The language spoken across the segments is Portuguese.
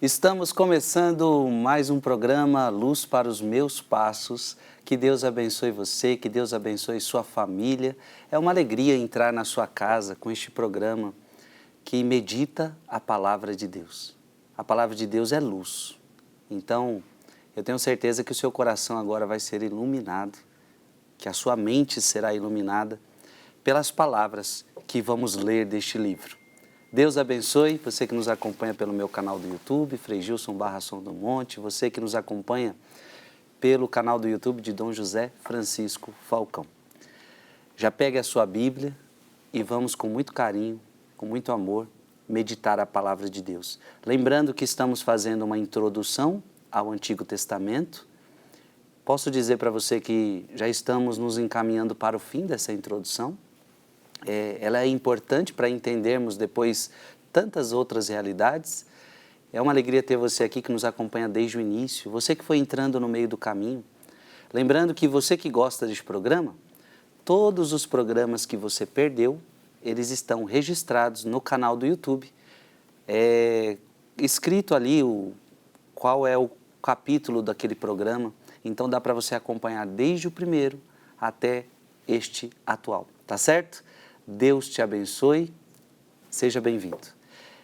Estamos começando mais um programa Luz para os Meus Passos. Que Deus abençoe você, que Deus abençoe sua família. É uma alegria entrar na sua casa com este programa que medita a palavra de Deus. A palavra de Deus é luz. Então, eu tenho certeza que o seu coração agora vai ser iluminado, que a sua mente será iluminada pelas palavras que vamos ler deste livro. Deus abençoe você que nos acompanha pelo meu canal do YouTube, Frei Gilson Som do Monte, você que nos acompanha pelo canal do YouTube de Dom José Francisco Falcão. Já pegue a sua Bíblia e vamos com muito carinho, com muito amor, meditar a palavra de Deus. Lembrando que estamos fazendo uma introdução ao Antigo Testamento. Posso dizer para você que já estamos nos encaminhando para o fim dessa introdução. Ela é importante para entendermos depois tantas outras realidades. É uma alegria ter você aqui que nos acompanha desde o início, você que foi entrando no meio do caminho. Lembrando que você que gosta deste programa, todos os programas que você perdeu, eles estão registrados no canal do YouTube. É escrito ali qual é o capítulo daquele programa, então dá para você acompanhar desde o primeiro até este atual, tá certo? Deus te abençoe, seja bem-vindo.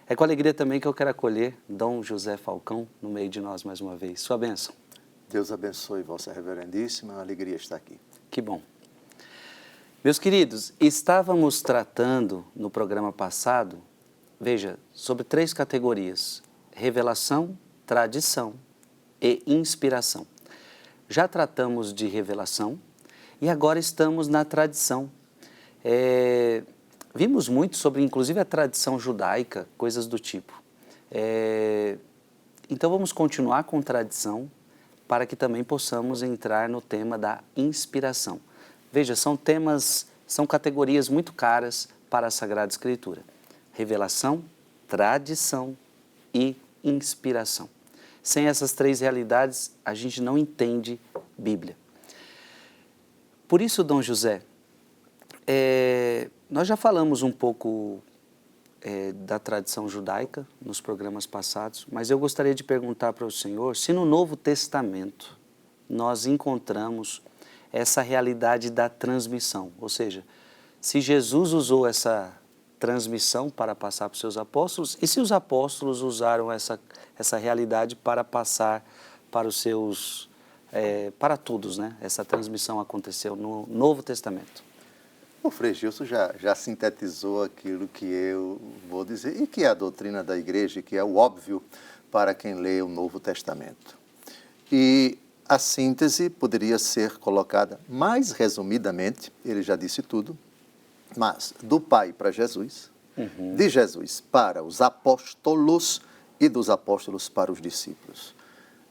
É com alegria também que eu quero acolher Dom José Falcão no meio de nós mais uma vez. Sua bênção. Deus abençoe, Vossa Reverendíssima, é uma alegria estar aqui. Que bom. Meus queridos, estávamos tratando no programa passado, veja, sobre 3 categorias: revelação, tradição e inspiração. Já tratamos de revelação e agora estamos na tradição. Vimos muito sobre, inclusive, a tradição judaica, coisas do tipo. Então, vamos continuar com tradição para que também possamos entrar no tema da inspiração. Veja, são categorias muito caras para a Sagrada Escritura. Revelação, tradição e inspiração. Sem essas 3 realidades, a gente não entende Bíblia. Por isso, Dom José, nós já falamos um pouco da tradição judaica nos programas passados, mas eu gostaria de perguntar para o senhor se no Novo Testamento nós encontramos essa realidade da transmissão, ou seja, se Jesus usou essa transmissão para passar para os seus apóstolos e se os apóstolos usaram essa realidade para passar para os seus, para todos, né? Essa transmissão aconteceu no Novo Testamento. O Frei Gilson já sintetizou aquilo que eu vou dizer e que é a doutrina da igreja, que é o óbvio para quem lê o Novo Testamento. E a síntese poderia ser colocada mais resumidamente, ele já disse tudo, mas do Pai para Jesus, de Jesus para os apóstolos e dos apóstolos para os discípulos.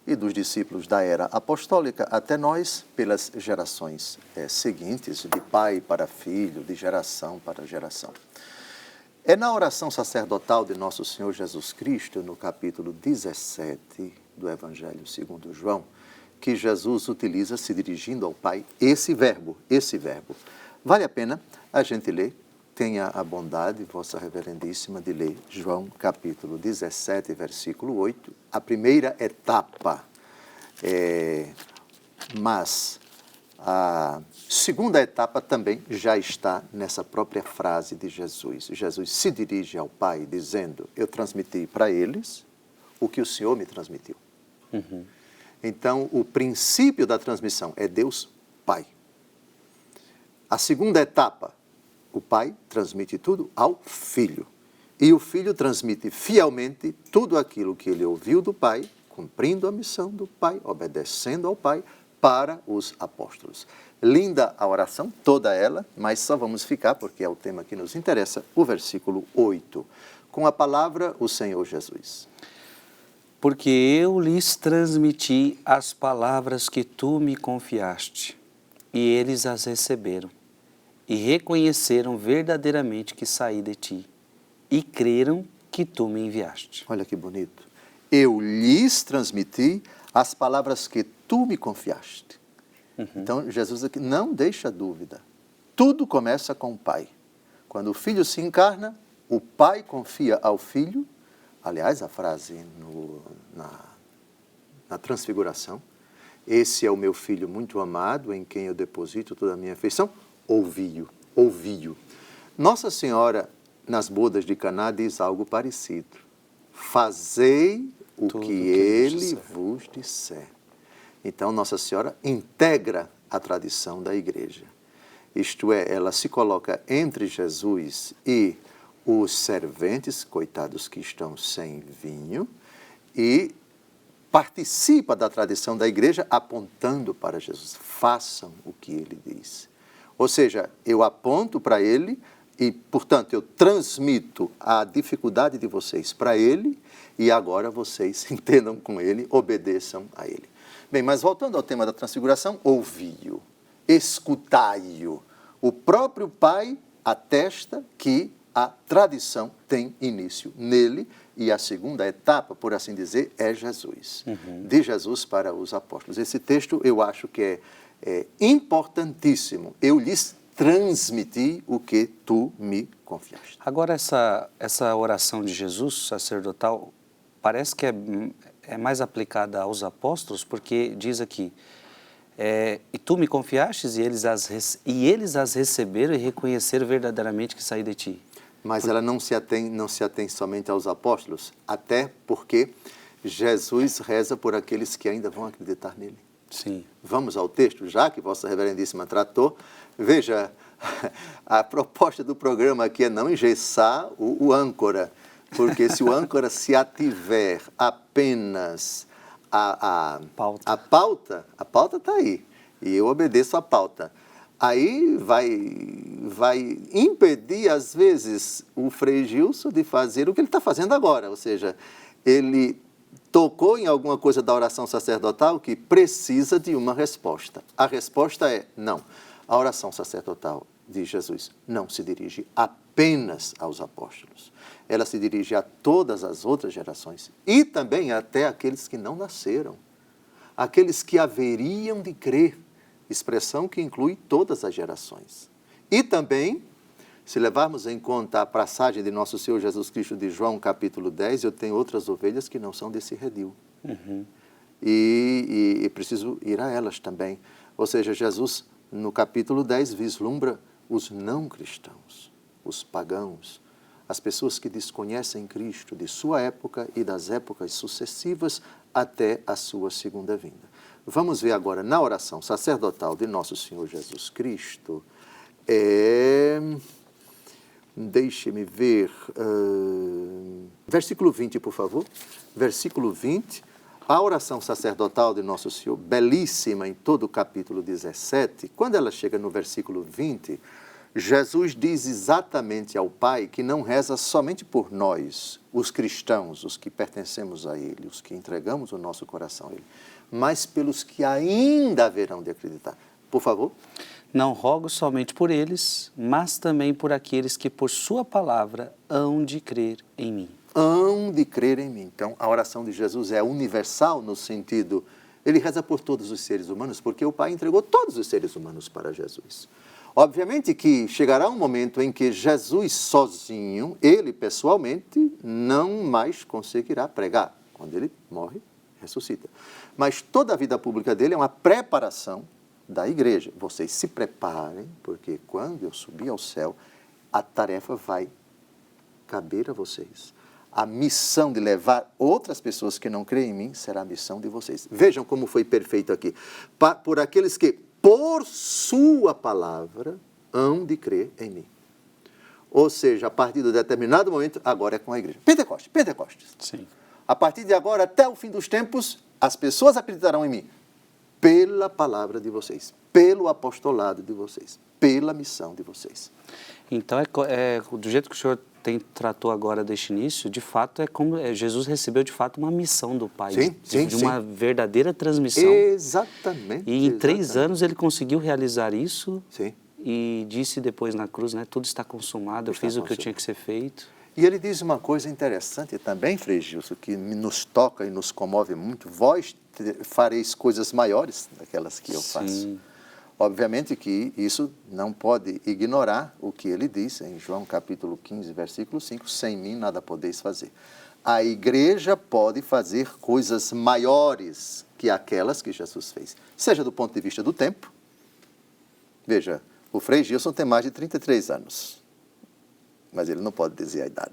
E dos discípulos da era apostólica até nós, pelas gerações seguintes, de pai para filho, de geração para geração. É na oração sacerdotal de Nosso Senhor Jesus Cristo, no capítulo 17 do Evangelho segundo João, que Jesus utiliza, se dirigindo ao Pai, esse verbo. Vale a pena a gente ler. Tenha a bondade, Vossa Reverendíssima, de ler João capítulo 17, versículo 8, a primeira etapa. Mas a segunda etapa também já está nessa própria frase de Jesus. Jesus se dirige ao Pai dizendo: eu transmiti para eles o que o Senhor me transmitiu. Então, o princípio da transmissão é Deus Pai. A segunda etapa, o Pai transmite tudo ao Filho. E o Filho transmite fielmente tudo aquilo que ele ouviu do Pai, cumprindo a missão do Pai, obedecendo ao Pai, para os apóstolos. Linda a oração, toda ela, mas só vamos ficar, porque é o tema que nos interessa, o versículo 8. Com a palavra, o Senhor Jesus. Porque eu lhes transmiti as palavras que tu me confiaste, e eles as receberam. E reconheceram verdadeiramente que saí de ti, e creram que tu me enviaste. Olha que bonito. Eu lhes transmiti as palavras que tu me confiaste. Então, Jesus aqui não deixa dúvida. Tudo começa com o Pai. Quando o Filho se encarna, o Pai confia ao Filho. Aliás, a frase na transfiguração. Esse é o meu filho muito amado, em quem eu deposito toda a minha afeição. Ouvi-o, ouvi-o. Nossa Senhora, nas bodas de Caná, diz algo parecido. Fazei o que ele vos disser. Então, Nossa Senhora integra a tradição da igreja. Isto é, ela se coloca entre Jesus e os serventes, coitados que estão sem vinho, e participa da tradição da igreja apontando para Jesus. Façam o que ele diz. Ou seja, eu aponto para ele e, portanto, eu transmito a dificuldade de vocês para ele e agora vocês entendam com ele, obedeçam a ele. Bem, mas voltando ao tema da transfiguração, ouvi-o, escutai-o. O próprio Pai atesta que a tradição tem início nele e a segunda etapa, por assim dizer, é Jesus. De Jesus para os apóstolos. Esse texto eu acho que é importantíssimo. Eu lhes transmiti o que tu me confiaste. Agora, essa oração de Jesus, sacerdotal, parece que é mais aplicada aos apóstolos, porque diz aqui, e tu me confiastes, e eles as receberam e reconheceram verdadeiramente que saí de ti. Mas ela não se atém somente aos apóstolos, até porque Jesus reza por aqueles que ainda vão acreditar nele. Sim. Vamos ao texto, já que Vossa Reverendíssima tratou. Veja, a proposta do programa aqui é não engessar o âncora, porque se o âncora se ativer apenas a pauta está aí, e eu obedeço a pauta. Aí vai impedir, às vezes, o Frei Gilson de fazer o que ele está fazendo agora, ou seja, ele tocou em alguma coisa da oração sacerdotal que precisa de uma resposta. A resposta é não. A oração sacerdotal de Jesus não se dirige apenas aos apóstolos. Ela se dirige a todas as outras gerações e também até aqueles que não nasceram, aqueles que haveriam de crer, expressão que inclui todas as gerações. E também, se levarmos em conta a passagem de Nosso Senhor Jesus Cristo de João, capítulo 10, eu tenho outras ovelhas que não são desse redil. E preciso ir a elas também. Ou seja, Jesus, no capítulo 10, vislumbra os não cristãos, os pagãos, as pessoas que desconhecem Cristo de sua época e das épocas sucessivas até a sua segunda vinda. Vamos ver agora na oração sacerdotal de Nosso Senhor Jesus Cristo. Deixe-me ver. Versículo 20, por favor. Versículo 20. A oração sacerdotal de Nosso Senhor, belíssima em todo o capítulo 17, quando ela chega no versículo 20, Jesus diz exatamente ao Pai que não reza somente por nós, os cristãos, os que pertencemos a Ele, os que entregamos o nosso coração a Ele, mas pelos que ainda haverão de acreditar. Por favor. Não rogo somente por eles, mas também por aqueles que por sua palavra hão de crer em mim. Hão de crer em mim. Então, a oração de Jesus é universal no sentido, ele reza por todos os seres humanos, porque o Pai entregou todos os seres humanos para Jesus. Obviamente que chegará um momento em que Jesus sozinho, ele pessoalmente, não mais conseguirá pregar. Quando ele morre, ressuscita. Mas toda a vida pública dele é uma preparação da igreja. Vocês se preparem, porque quando eu subir ao céu, a tarefa vai caber a vocês. A missão de levar outras pessoas que não creem em mim será a missão de vocês. Vejam como foi perfeito aqui. Por aqueles que, por sua palavra, hão de crer em mim. Ou seja, a partir de determinado momento, agora é com a igreja. Pentecostes. Sim. A partir de agora, até o fim dos tempos, as pessoas acreditarão em mim. Pela palavra de vocês, pelo apostolado de vocês, pela missão de vocês. Então, do jeito que o senhor tratou agora deste início, de fato, é como Jesus recebeu de fato uma missão do Pai, de uma verdadeira transmissão. Exatamente. E em 3 anos ele conseguiu realizar isso. Sim. E disse depois na cruz, né, tudo está consumado, eu fiz o que eu tinha que ser feito. E ele diz uma coisa interessante também, Frei Gilson, que nos toca e nos comove muito. Vós fareis coisas maiores daquelas que eu faço. Obviamente que isso não pode ignorar o que ele diz em João capítulo 15, versículo 5, sem mim nada podeis fazer. a igreja pode fazer coisas maiores que aquelas que Jesus fez. Seja do ponto de vista do tempo. Veja, o Frei Gilson tem mais de 33 anos. Mas ele não pode dizer a idade.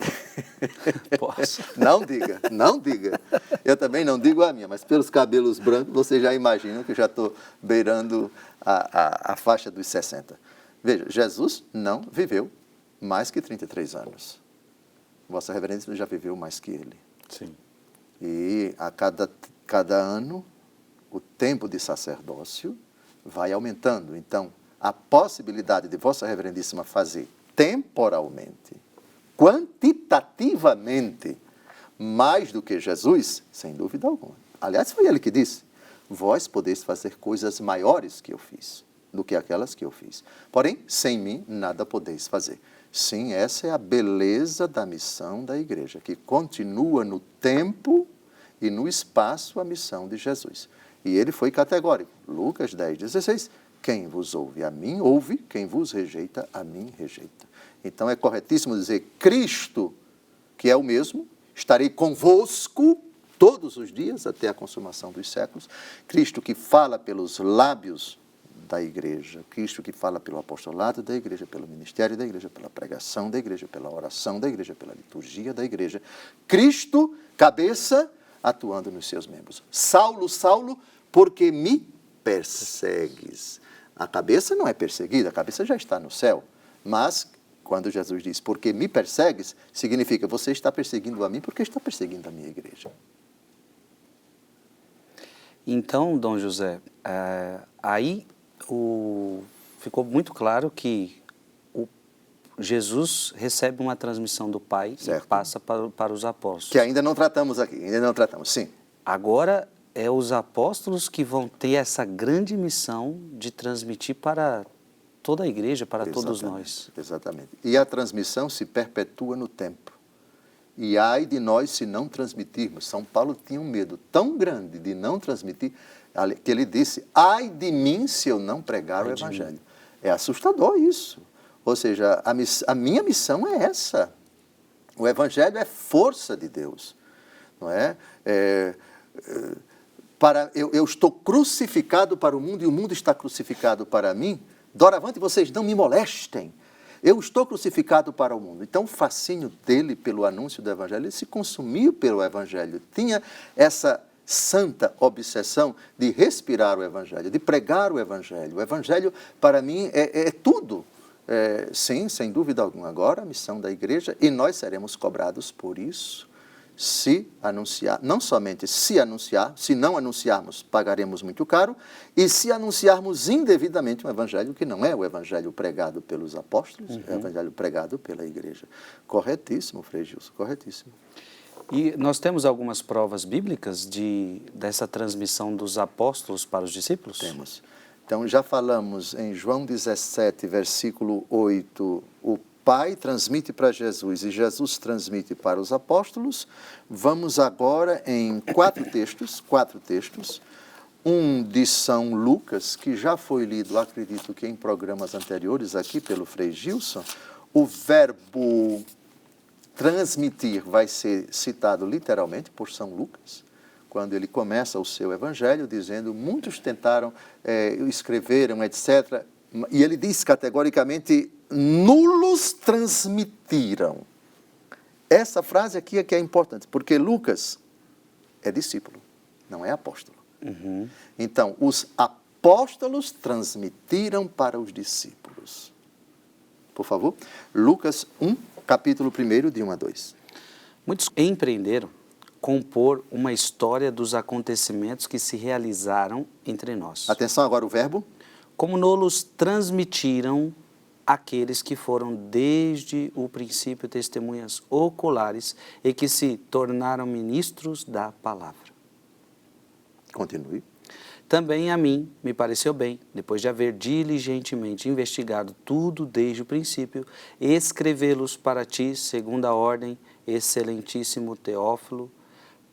Posso. Não diga, não diga. Eu também não digo a minha, mas pelos cabelos brancos você já imagina que eu já estou beirando a faixa dos 60. Veja, Jesus não viveu mais que 33 anos. Vossa Reverência já viveu mais que ele. Sim. E a cada ano, o tempo de sacerdócio vai aumentando. Então, a possibilidade de Vossa Reverendíssima fazer temporalmente, quantitativamente, mais do que Jesus, sem dúvida alguma. Aliás, foi ele que disse, vós podeis fazer coisas maiores que eu fiz, do que aquelas que eu fiz. Porém, sem mim, nada podeis fazer. Sim, essa é a beleza da missão da igreja, que continua no tempo e no espaço a missão de Jesus. E ele foi categórico. Lucas 10:16, quem vos ouve a mim, ouve, quem vos rejeita, a mim rejeita. Então é corretíssimo dizer, Cristo, que é o mesmo, estarei convosco todos os dias até a consumação dos séculos. Cristo que fala pelos lábios da igreja, Cristo que fala pelo apostolado da igreja, pelo ministério da igreja, pela pregação da igreja, pela oração da igreja, pela liturgia da igreja. Cristo, cabeça, atuando nos seus membros. Saulo, Saulo, porque me persegues. A cabeça não é perseguida, a cabeça já está no céu. Mas, quando Jesus diz, porque me persegues, significa, você está perseguindo a mim porque está perseguindo a minha igreja. Então, Dom José, aí ficou muito claro que Jesus recebe uma transmissão do Pai Certo. e passa para os apóstolos. Que ainda não tratamos aqui, ainda não tratamos, sim. Agora é os apóstolos que vão ter essa grande missão de transmitir para toda a igreja, para todos nós. Exatamente. E a transmissão se perpetua no tempo. E ai de nós se não transmitirmos. São Paulo tinha um medo tão grande de não transmitir, que ele disse, ai de mim se eu não pregar o Evangelho. É assustador isso. Ou seja, a minha missão é essa. O Evangelho é força de Deus. Não é? Eu estou crucificado para o mundo e o mundo está crucificado para mim. Doravante vocês não me molestem. Eu estou crucificado para o mundo. Então o fascínio dele pelo anúncio do Evangelho, ele se consumiu pelo Evangelho. Tinha essa santa obsessão de respirar o Evangelho, de pregar o Evangelho. O Evangelho, para mim, é tudo. Sim, sem dúvida alguma. Agora a missão da igreja, e nós seremos cobrados por isso, se anunciar, não somente se anunciar, se não anunciarmos, pagaremos muito caro, e se anunciarmos indevidamente um evangelho que não é o evangelho pregado pelos apóstolos, é o evangelho pregado pela igreja. Corretíssimo, Frei Gilson, corretíssimo. E nós temos algumas provas bíblicas dessa transmissão dos apóstolos para os discípulos? Temos. Então, já falamos em João 17, versículo 8, o Pai transmite para Jesus e Jesus transmite para os apóstolos. Vamos agora em quatro textos. Um de São Lucas, que já foi lido, acredito que em programas anteriores aqui pelo Frei Gilson. O verbo transmitir vai ser citado literalmente por São Lucas, quando ele começa o seu evangelho dizendo, muitos tentaram, escreveram, etc., e ele diz categoricamente, nulos transmitiram. Essa frase aqui é que é importante, porque Lucas é discípulo, não é apóstolo. Então, os apóstolos transmitiram para os discípulos. Por favor, Lucas 1, capítulo 1, de 1 a 2. Muitos empreenderam compor uma história dos acontecimentos que se realizaram entre nós. Atenção agora o verbo. Como nos transmitiram aqueles que foram desde o princípio testemunhas oculares e que se tornaram ministros da palavra. Continue. Também a mim me pareceu bem, depois de haver diligentemente investigado tudo desde o princípio, escrevê-los para ti, segundo a ordem, excelentíssimo Teófilo,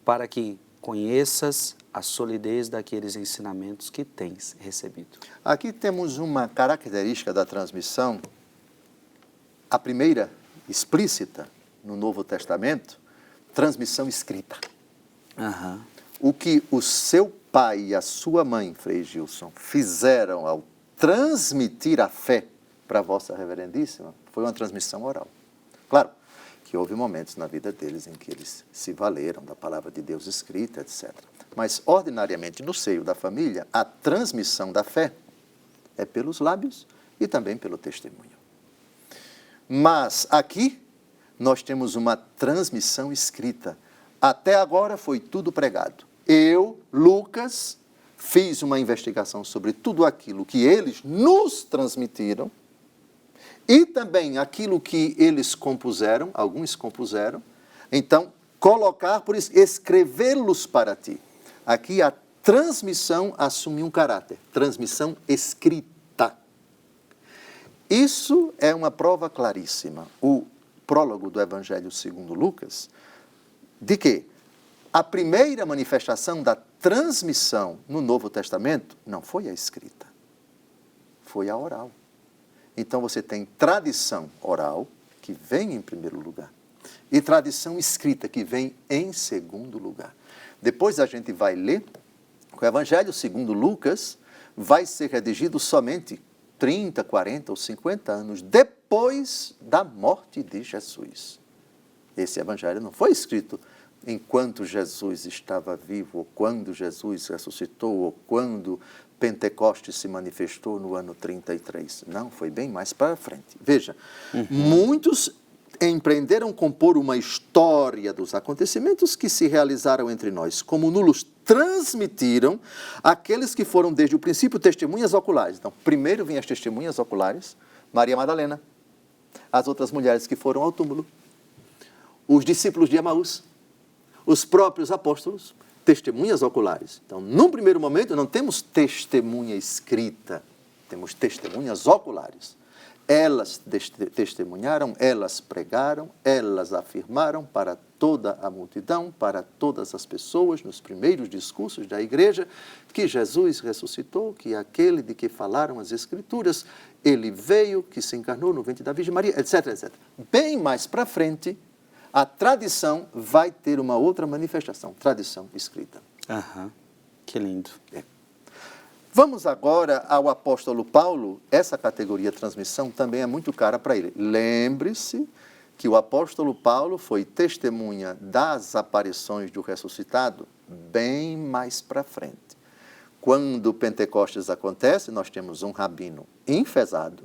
para que conheças a solidez daqueles ensinamentos que tens recebido. Aqui temos uma característica da transmissão, a primeira, explícita, no Novo Testamento, transmissão escrita. Aham. O que o seu pai e a sua mãe, Frei Gilson, fizeram ao transmitir a fé para a vossa reverendíssima foi uma transmissão oral. Claro que houve momentos na vida deles em que eles se valeram da palavra de Deus escrita, etc. Mas, ordinariamente, no seio da família, a transmissão da fé é pelos lábios e também pelo testemunho. Mas aqui nós temos uma transmissão escrita. Até agora foi tudo pregado. Eu, Lucas, fiz uma investigação sobre tudo aquilo que eles nos transmitiram e também aquilo que eles compuseram, alguns compuseram. Então, colocar, por isso, escrevê-los para ti. Aqui a transmissão assume um caráter, transmissão escrita. Isso é uma prova claríssima. O prólogo do Evangelho segundo Lucas, de que a primeira manifestação da transmissão no Novo Testamento não foi a escrita, foi a oral. Então você tem tradição oral, que vem em primeiro lugar, e tradição escrita, que vem em segundo lugar. Depois a gente vai ler que o Evangelho segundo Lucas vai ser redigido somente 30, 40 ou 50 anos depois da morte de Jesus. Esse Evangelho não foi escrito enquanto Jesus estava vivo, ou quando Jesus ressuscitou, ou quando Pentecostes se manifestou no ano 33. Não, foi bem mais para frente. Veja, muitos empreenderam compor uma história dos acontecimentos que se realizaram entre nós, como nos transmitiram aqueles que foram desde o princípio testemunhas oculares. Então, primeiro vinham as testemunhas oculares, Maria Madalena, as outras mulheres que foram ao túmulo, os discípulos de Emaús, os próprios apóstolos, testemunhas oculares. Então, num primeiro momento, não temos testemunha escrita, temos testemunhas oculares. Elas testemunharam, elas pregaram, elas afirmaram para toda a multidão, para todas as pessoas, nos primeiros discursos da igreja, que Jesus ressuscitou, que aquele de que falaram as Escrituras, ele veio, que se encarnou no ventre da Virgem Maria, etc, etc. Bem mais para frente, a tradição vai ter uma outra manifestação, tradição escrita. Aham, que lindo. Vamos agora ao apóstolo Paulo. Essa categoria transmissão também é muito cara para ele. Lembre-se que o apóstolo Paulo foi testemunha das aparições do ressuscitado bem mais para frente. Quando o Pentecostes acontece, nós temos um rabino enfesado,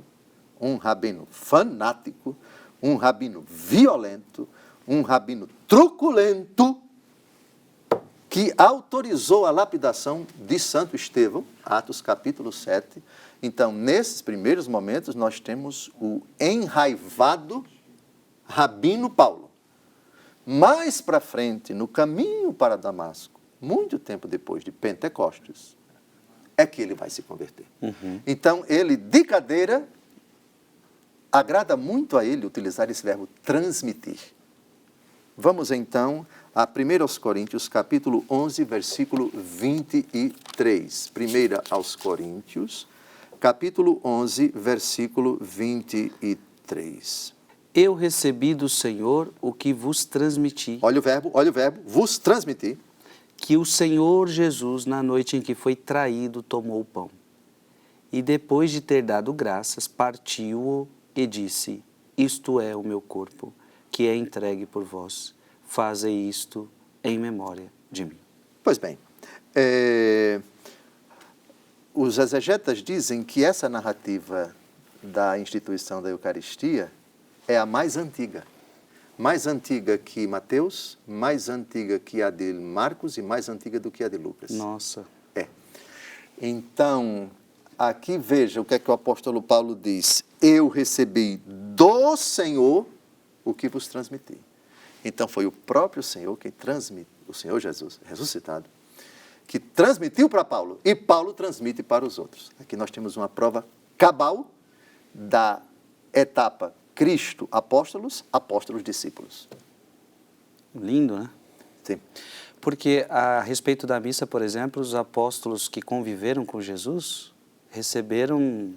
um rabino fanático, um rabino violento, um rabino truculento, que autorizou a lapidação de Santo Estevão, Atos capítulo 7. Então, nesses primeiros momentos, nós temos o enraivado rabino Paulo. Mais para frente, no caminho para Damasco, muito tempo depois de Pentecostes, é que ele vai se converter. Então, ele, de cadeira, agrada muito a ele utilizar esse verbo transmitir. Vamos então a 1 Coríntios, capítulo 11, versículo 23. 1 Coríntios, capítulo 11, versículo 23. Eu recebi do Senhor o que vos transmiti. Olha o verbo, vos transmitir. Que o Senhor Jesus, na noite em que foi traído, tomou o pão. E depois de ter dado graças, partiu-o e disse: isto é o meu corpo, que é entregue por vós. Fazei isto em memória de mim. Pois bem, os exegetas dizem que essa narrativa da instituição da Eucaristia é a mais antiga que Mateus, mais antiga que a de Marcos e mais antiga do que a de Lucas. Nossa. Então, aqui veja o que é que o apóstolo Paulo diz. Eu recebi do Senhor o que vos transmiti. Então, foi o próprio Senhor quem transmitiu, o Senhor Jesus ressuscitado, que transmitiu para Paulo, e Paulo transmite para os outros. Aqui nós temos uma prova cabal da etapa Cristo, apóstolos, apóstolos, discípulos. Lindo, né? Sim. Porque a respeito da missa, por exemplo, os apóstolos que conviveram com Jesus receberam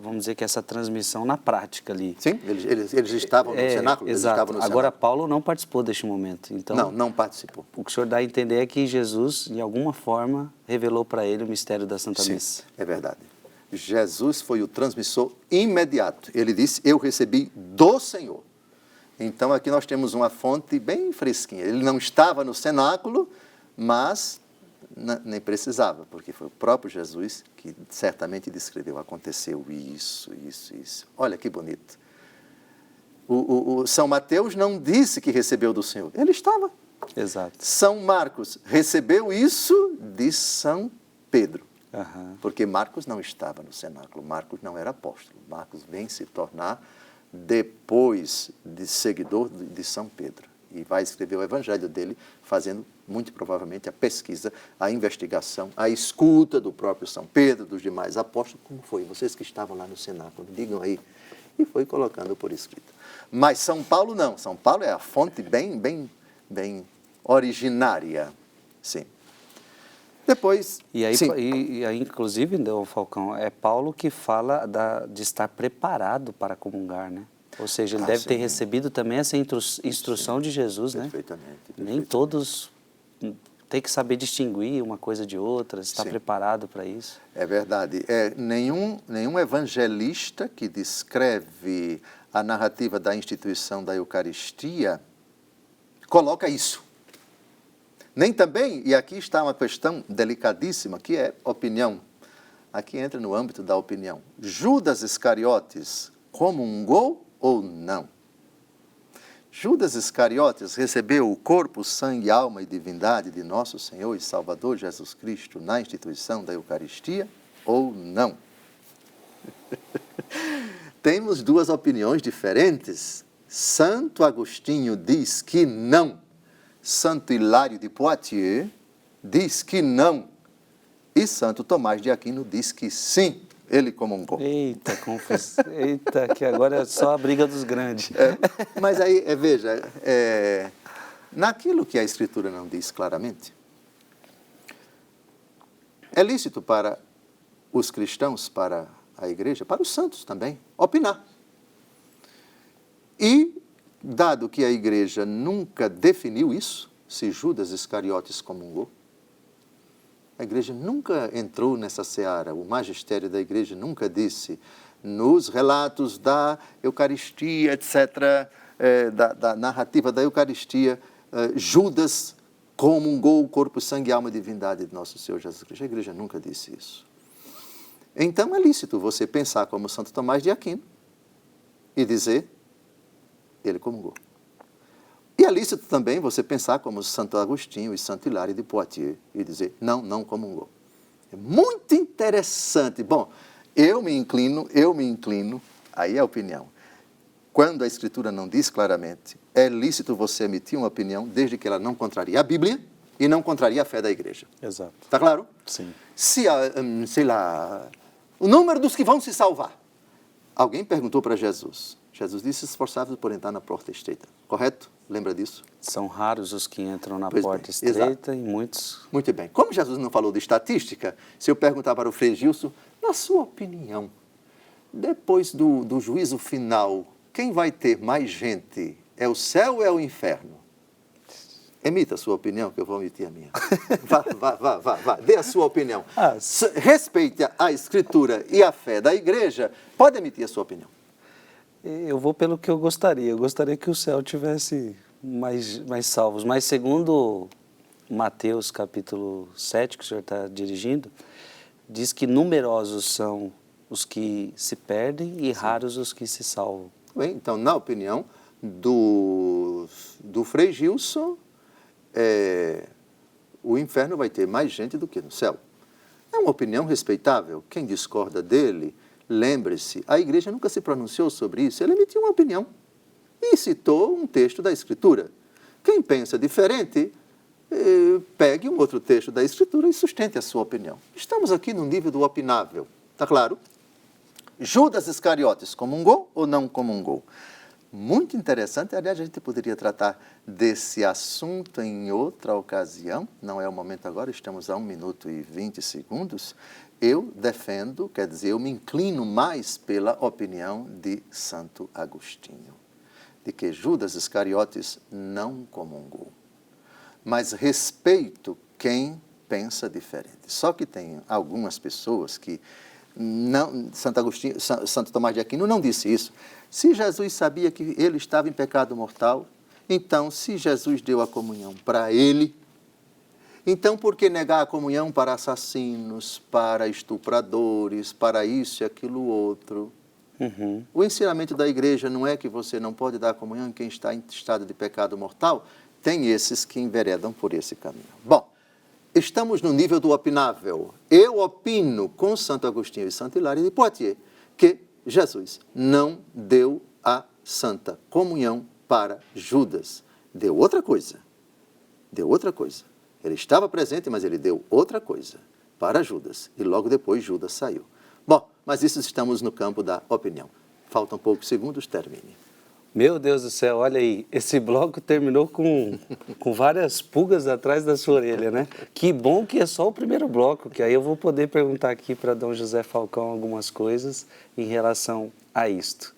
vamos dizer que essa transmissão na prática ali. Sim, eles estavam no cenáculo. Exato. Eles estavam no Agora, cenáculo. Paulo não participou deste momento. Então, Não participou. o que o senhor dá a entender é que Jesus, de alguma forma, revelou para ele o mistério da Santa Missa. Sim, é verdade. Jesus foi o transmissor imediato. Ele disse, eu recebi do Senhor. Então, aqui nós temos uma fonte bem fresquinha. Ele não estava no cenáculo, mas nem precisava, porque foi o próprio Jesus que certamente descreveu, aconteceu isso. Olha que bonito. O São Mateus não disse que recebeu do Senhor, ele estava. Exato. São Marcos recebeu isso de São Pedro, porque Marcos não estava no cenáculo, Marcos não era apóstolo, Marcos vem se tornar depois de seguidor de São Pedro. E vai escrever o evangelho dele, fazendo, muito provavelmente, a pesquisa, a investigação, a escuta do próprio São Pedro, dos demais apóstolos. Como foi? Vocês que estavam lá no cenáculo, digam aí. E foi colocando por escrito. Mas São Paulo não. São Paulo é a fonte bem originária. Sim. Depois... E aí, inclusive, Falcão, é Paulo que fala de estar preparado para comungar, né? Ou seja, ele deve ter recebido também essa instrução de Jesus, né? Perfeitamente. Nem todos têm que saber distinguir uma coisa de outra, estar preparado para isso. É verdade. Nenhum evangelista que descreve a narrativa da instituição da Eucaristia coloca isso. Nem também, e aqui está uma questão delicadíssima, que é opinião. Aqui entra no âmbito da opinião. Judas Iscariotes comungou ou não? Judas Iscariotes recebeu o corpo, sangue, alma e divindade de nosso Senhor e Salvador Jesus Cristo na instituição da Eucaristia ou não? Temos duas opiniões diferentes. Santo Agostinho diz que não. Santo Hilário de Poitiers diz que não. E Santo Tomás de Aquino diz que sim. Ele comungou. Eita, confusão. Eita, que agora é só a briga dos grandes. Mas aí, veja, naquilo que a Escritura não diz claramente, é lícito para os cristãos, para a igreja, para os santos também, opinar. E, dado que a igreja nunca definiu isso, se Judas Iscariotes comungou, a igreja nunca entrou nessa seara, o magistério da igreja nunca disse, nos relatos da Eucaristia, etc., da narrativa da Eucaristia, Judas comungou o corpo, sangue, alma e divindade de nosso Senhor Jesus Cristo. A igreja nunca disse isso. Então é lícito você pensar como Santo Tomás de Aquino e dizer, ele comungou. E é lícito também você pensar como Santo Agostinho e Santo Hilário de Poitiers e dizer, não comungou. É muito interessante. Bom, eu me inclino, aí é a opinião. Quando a Escritura não diz claramente, é lícito você emitir uma opinião desde que ela não contrarie a Bíblia e não contrarie a fé da igreja. Exato. Está claro? Sim. Se, sei lá, o número dos que vão se salvar. Alguém perguntou para Jesus. Jesus disse, esforçai-vos por entrar na porta estreita. Correto? Lembra disso? São raros os que entram na Pois porta bem, estreita exato. e muitos... Muito bem. Como Jesus não falou de estatística, se eu perguntar para o Frei Gilson, na sua opinião, depois do juízo final, quem vai ter mais gente? É o céu ou é o inferno? Emita a sua opinião, que eu vou emitir a minha. Vá. Dê a sua opinião. Respeite a Escritura e a fé da igreja. Pode emitir a sua opinião. Eu vou pelo que eu gostaria. Eu gostaria que o céu tivesse mais salvos. Mas segundo Mateus capítulo 7, que o senhor está dirigindo, diz que numerosos são os que se perdem e raros os que se salvam. Bem, então, na opinião do Frei Gilson, o inferno vai ter mais gente do que no céu. É uma opinião respeitável. Quem discorda dele, lembre-se, a igreja nunca se pronunciou sobre isso. Ele emitiu uma opinião e citou um texto da Escritura. Quem pensa diferente, pegue um outro texto da Escritura e sustente a sua opinião. Estamos aqui no nível do opinável. Está claro? Judas Iscariotes comungou ou não comungou? muito interessante. Aliás, a gente poderia tratar desse assunto em outra ocasião. Não é o momento agora, estamos a 1 minuto e 20 segundos. Eu defendo, quer dizer, eu me inclino mais pela opinião de Santo Agostinho, de que Judas Iscariotes não comungou. Mas respeito quem pensa diferente. Só que tem algumas pessoas que não, Santo Tomás de Aquino não disse isso. Se Jesus sabia que ele estava em pecado mortal, então se Jesus deu a comunhão para ele, então por que negar a comunhão para assassinos, para estupradores, para isso e aquilo outro? Uhum. O ensinamento da igreja não é que você não pode dar a comunhão em quem está em estado de pecado mortal? Tem esses que enveredam por esse caminho. Bom, estamos no nível do opinável. Eu opino com Santo Agostinho e Santo Hilário de Poitiers que Jesus não deu a santa comunhão para Judas. Deu outra coisa. Deu outra coisa. Ele estava presente, mas ele deu outra coisa para Judas. E logo depois Judas saiu. Bom, mas isso estamos no campo da opinião. Faltam poucos segundos, termine. Meu Deus do céu, olha aí, esse bloco terminou com várias pulgas atrás da sua orelha, né? Que bom que é só o primeiro bloco, que aí eu vou poder perguntar aqui para Dom José Falcão algumas coisas em relação a isto.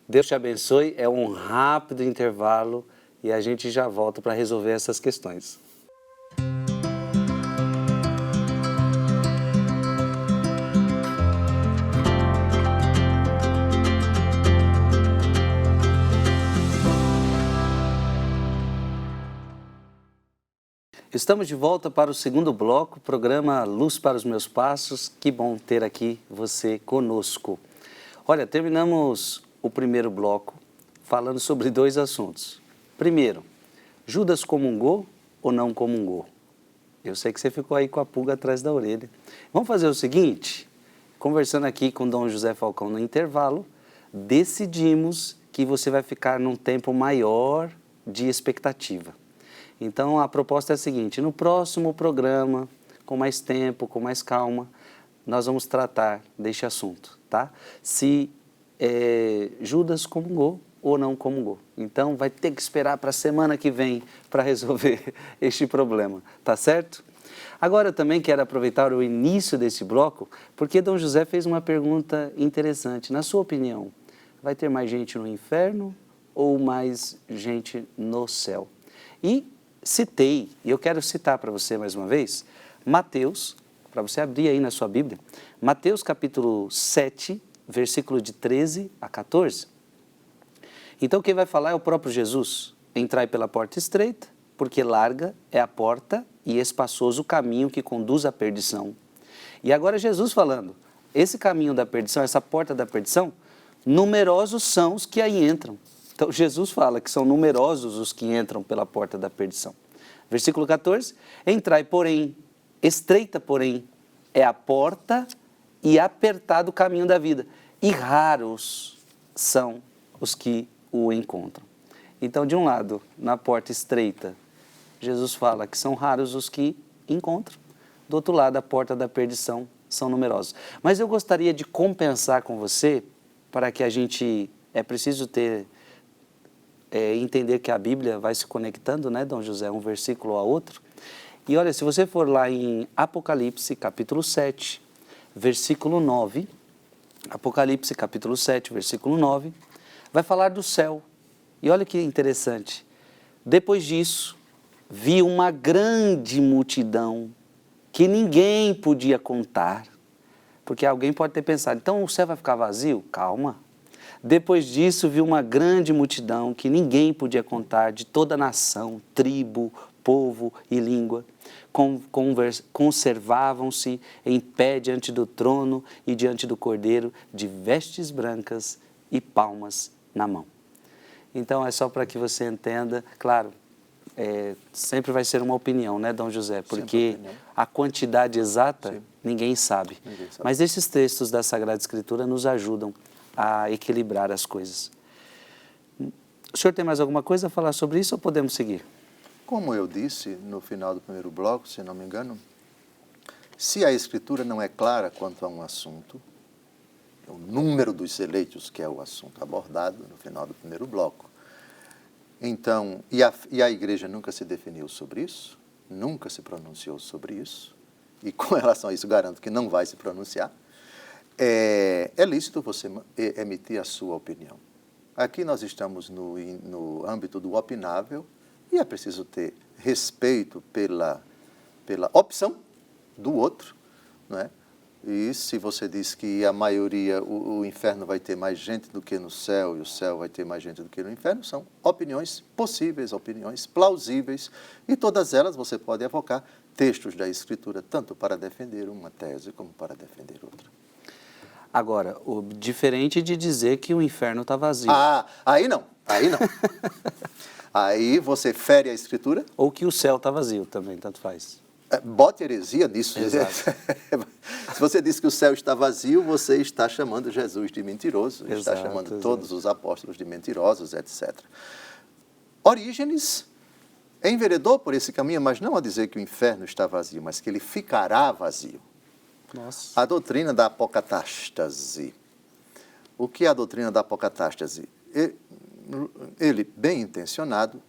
Deus te abençoe, é um rápido intervalo e a gente já volta para resolver essas questões. Estamos de volta para o segundo bloco, programa Luz para os Meus Passos. Que bom ter aqui você conosco. Olha, terminamos o primeiro bloco falando sobre 2 assuntos. Primeiro, Judas comungou ou não comungou? Eu sei que você ficou aí com a pulga atrás da orelha. Vamos fazer o seguinte, conversando aqui com Dom José Falcão no intervalo, decidimos que você vai ficar num tempo maior de expectativa. Então, a proposta é a seguinte, no próximo programa, com mais tempo, com mais calma, nós vamos tratar deste assunto, tá? Se Judas comungou ou não comungou. Então, vai ter que esperar para a semana que vem para resolver este problema, tá certo? Agora, eu também quero aproveitar o início desse bloco, porque Dom José fez uma pergunta interessante. Na sua opinião, vai ter mais gente no inferno ou mais gente no céu? E citei, e eu quero citar para você mais uma vez, Mateus, para você abrir aí na sua Bíblia, Mateus capítulo 7, versículo de 13 a 14. Então quem vai falar é o próprio Jesus. Entrai pela porta estreita, porque larga é a porta e espaçoso o caminho que conduz à perdição. E agora Jesus falando, esse caminho da perdição, essa porta da perdição, numerosos são os que aí entram. Então, Jesus fala que são numerosos os que entram pela porta da perdição. Versículo 14, entrai, porém, estreita, porém, é a porta e apertado o caminho da vida, e raros são os que o encontram. Então, de um lado, na porta estreita, Jesus fala que são raros os que encontram. Do outro lado, a porta da perdição, são numerosos. Mas eu gostaria de compensar com você, para que a gente, é preciso ter... entender que a Bíblia vai se conectando, né, Dom José, um versículo a outro. E olha, se você for lá em Apocalipse, capítulo 7, versículo 9, Apocalipse, capítulo 7, versículo 9, vai falar do céu. E olha que interessante. Depois disso, vi uma grande multidão que ninguém podia contar. Porque alguém pode ter pensado, então o céu vai ficar vazio? Calma. Depois disso, vi uma grande multidão que ninguém podia contar, de toda nação, tribo, povo e língua. Conservavam-se em pé diante do trono e diante do Cordeiro, de vestes brancas e palmas na mão. Então, é só para que você entenda, claro, sempre vai ser uma opinião, né, Dom José? Porque a quantidade exata, ninguém sabe. Mas esses textos da Sagrada Escritura nos ajudam a equilibrar as coisas. O senhor tem mais alguma coisa a falar sobre isso ou podemos seguir? Como eu disse no final do primeiro bloco, se não me engano, se a Escritura não é clara quanto a um assunto, o número dos eleitos, que é o assunto abordado no final do primeiro bloco. Então, e a igreja nunca se definiu sobre isso, nunca se pronunciou sobre isso, e com relação a isso garanto que não vai se pronunciar. É lícito você emitir a sua opinião. Aqui nós estamos no âmbito do opinável e é preciso ter respeito pela opção do outro, não é? E se você diz que a maioria, o inferno vai ter mais gente do que no céu e o céu vai ter mais gente do que no inferno, são opiniões possíveis, opiniões plausíveis, e todas elas você pode evocar textos da Escritura, tanto para defender uma tese como para defender outra. Agora, diferente de dizer que o inferno está vazio. Ah, aí não. Aí você fere a Escritura. Ou que o céu está vazio também, tanto faz. Bote heresia nisso. Exato. Se você diz que o céu está vazio, você está chamando Jesus de mentiroso, está chamando todos os apóstolos de mentirosos, etc. Orígenes enveredou por esse caminho, mas não a dizer que o inferno está vazio, mas que ele ficará vazio. Nossa. A doutrina da apocatástase. O que é a doutrina da apocatástase? Ele, bem intencionado,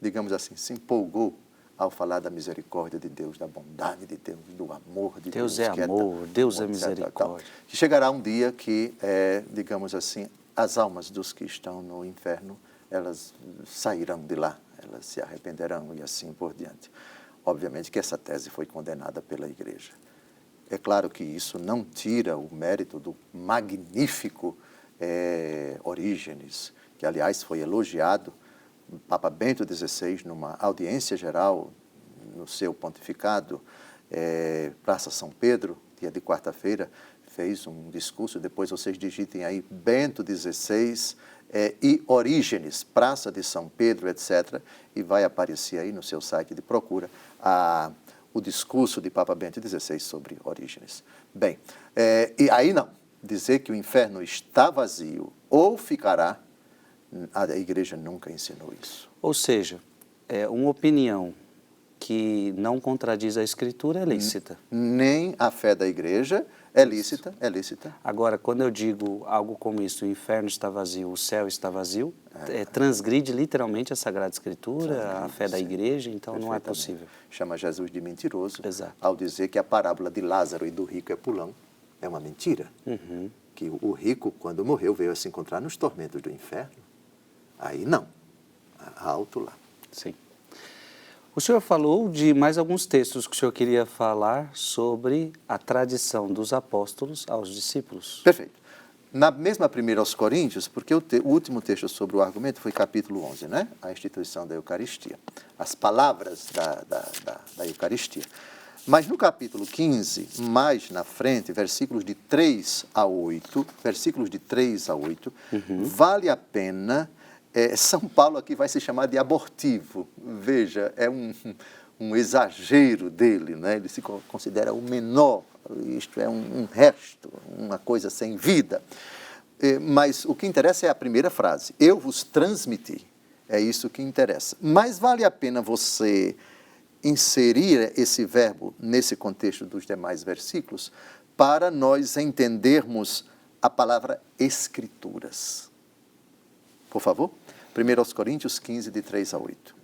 digamos assim, se empolgou ao falar da misericórdia de Deus, da bondade de Deus, do amor de Deus. Deus é amor, Deus é misericórdia. Que chegará um dia que, digamos assim, as almas dos que estão no inferno, elas sairão de lá, elas se arrependerão e assim por diante. Obviamente que essa tese foi condenada pela igreja. É claro que isso não tira o mérito do magnífico Orígenes, que aliás foi elogiado. O Papa Bento XVI, numa audiência geral, no seu pontificado, Praça São Pedro, dia de quarta-feira, fez um discurso, depois vocês digitem aí, Bento XVI e Orígenes, Praça de São Pedro, etc., e vai aparecer aí no seu site de procura o discurso de Papa Bento XVI sobre Orígenes. Bem, e aí não, dizer que o inferno está vazio ou ficará, a igreja nunca ensinou isso. Ou seja, uma opinião que não contradiz a Escritura é lícita. Nem a fé da igreja é lícita, é lícita. Agora, quando eu digo algo como isso, o inferno está vazio, o céu está vazio, transgride literalmente a Sagrada Escritura, a fé da igreja, então não é possível. Chama Jesus de mentiroso. Exato. Ao dizer que a parábola de Lázaro e do rico é pulão, é uma mentira. Uhum. Que o rico, quando morreu, veio a se encontrar nos tormentos do inferno. Aí não, alto lá. Sim. O senhor falou de mais alguns textos que o senhor queria falar sobre a tradição dos apóstolos aos discípulos. Perfeito. Na mesma 1 aos Coríntios, porque o último texto sobre o argumento foi capítulo 11, né? A instituição da Eucaristia. As palavras da Eucaristia. Mas no capítulo 15, mais na frente, versículos de 3 a 8, vale a pena... São Paulo aqui vai se chamar de abortivo. Veja, é um exagero dele, né? Ele se considera o menor, isto é um resto, uma coisa sem vida. Mas o que interessa é a primeira frase, eu vos transmiti, é isso que interessa. Mas vale a pena você inserir esse verbo nesse contexto dos demais versículos para nós entendermos a palavra Escrituras. Por favor, 1 aos Coríntios 15, de 3 a 8.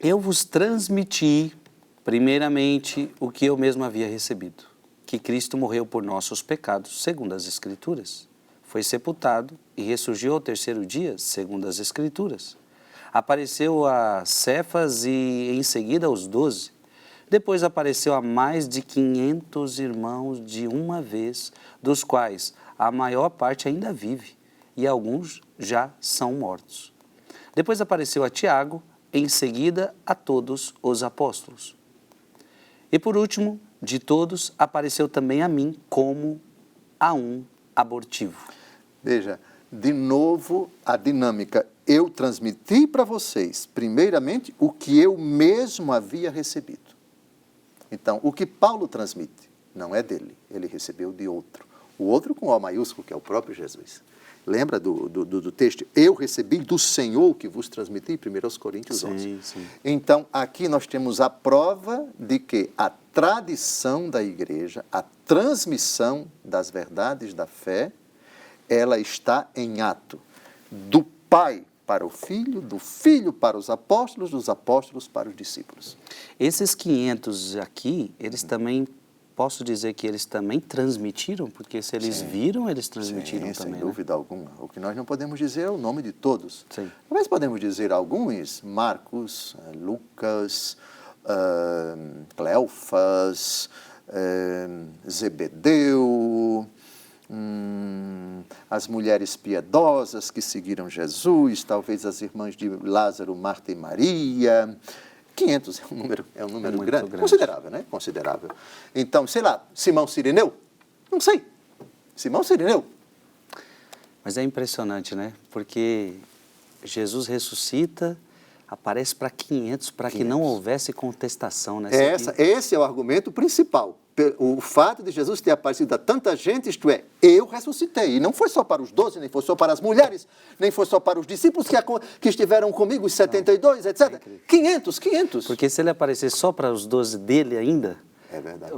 Eu vos transmiti, primeiramente, o que eu mesmo havia recebido, que Cristo morreu por nossos pecados, segundo as Escrituras. Foi sepultado e ressurgiu ao terceiro dia, segundo as Escrituras. Apareceu a Cefas e em seguida aos 12. Depois apareceu a mais de 500 irmãos de uma vez, dos quais a maior parte ainda vive e alguns já são mortos. Depois apareceu a Tiago, em seguida a todos os apóstolos. E por último, de todos, apareceu também a mim como a um abortivo. Veja, de novo a dinâmica. Eu transmiti para vocês, primeiramente, o que eu mesmo havia recebido. Então, o que Paulo transmite não é dele, ele recebeu de outro. O outro com O maiúsculo, que é o próprio Jesus. Lembra do texto? Eu recebi do Senhor que vos transmiti, 1 Coríntios 11. Sim. Então, aqui nós temos a prova de que a tradição da igreja, a transmissão das verdades da fé, ela está em ato. Do Pai para o Filho, do Filho para os apóstolos, dos apóstolos para os discípulos. Esses 500 aqui, eles também, posso dizer que eles também transmitiram? Porque se eles viram, eles transmitiram também, sem dúvida alguma. O que nós não podemos dizer é o nome de todos. Sim. Mas podemos dizer alguns, Marcos, Lucas, Cleofas, Zebedeu, as mulheres piedosas que seguiram Jesus, talvez as irmãs de Lázaro, Marta e Maria. 500 é um número grande, considerável, né? Considerável. Então, sei lá, Simão Cirineu? Não sei. Simão Cirineu. Mas é impressionante, né? Porque Jesus ressuscita, aparece para 500, para que não houvesse contestação, né? Esse é o argumento principal. O fato de Jesus ter aparecido a tanta gente, isto é, eu ressuscitei. E não foi só para os 12, nem foi só para as mulheres, nem foi só para os discípulos que estiveram comigo, os 72, etc. 500. Porque se ele aparecer só para os 12 dele ainda... É verdade.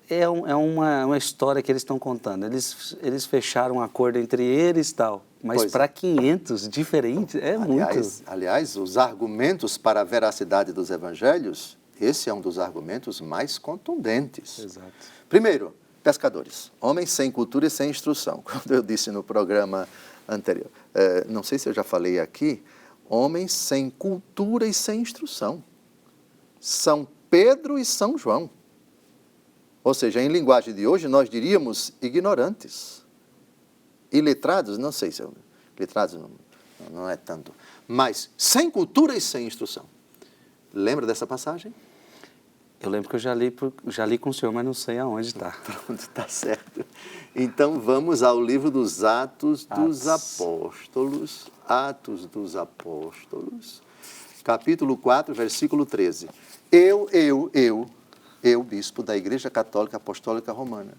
É uma história que eles estão contando. Eles fecharam um acordo entre eles e tal. Mas para 500 diferentes, muito. Aliás, os argumentos para a veracidade dos evangelhos, esse é um dos argumentos mais contundentes. Exato. Primeiro, pescadores. Homens sem cultura e sem instrução. Quando eu disse no programa anterior, não sei se eu já falei aqui, homens sem cultura e sem instrução. São Pedro e São João. Ou seja, em linguagem de hoje, nós diríamos ignorantes. Iletrados, não sei se letrados não é tanto, mas sem cultura e sem instrução. Lembra dessa passagem? Eu lembro que eu já li com o senhor, mas não sei aonde está. Pronto, está certo. Então vamos ao livro dos Atos dos Apóstolos. Atos dos Apóstolos, capítulo 4, versículo 13. Eu, bispo da Igreja Católica Apostólica Romana,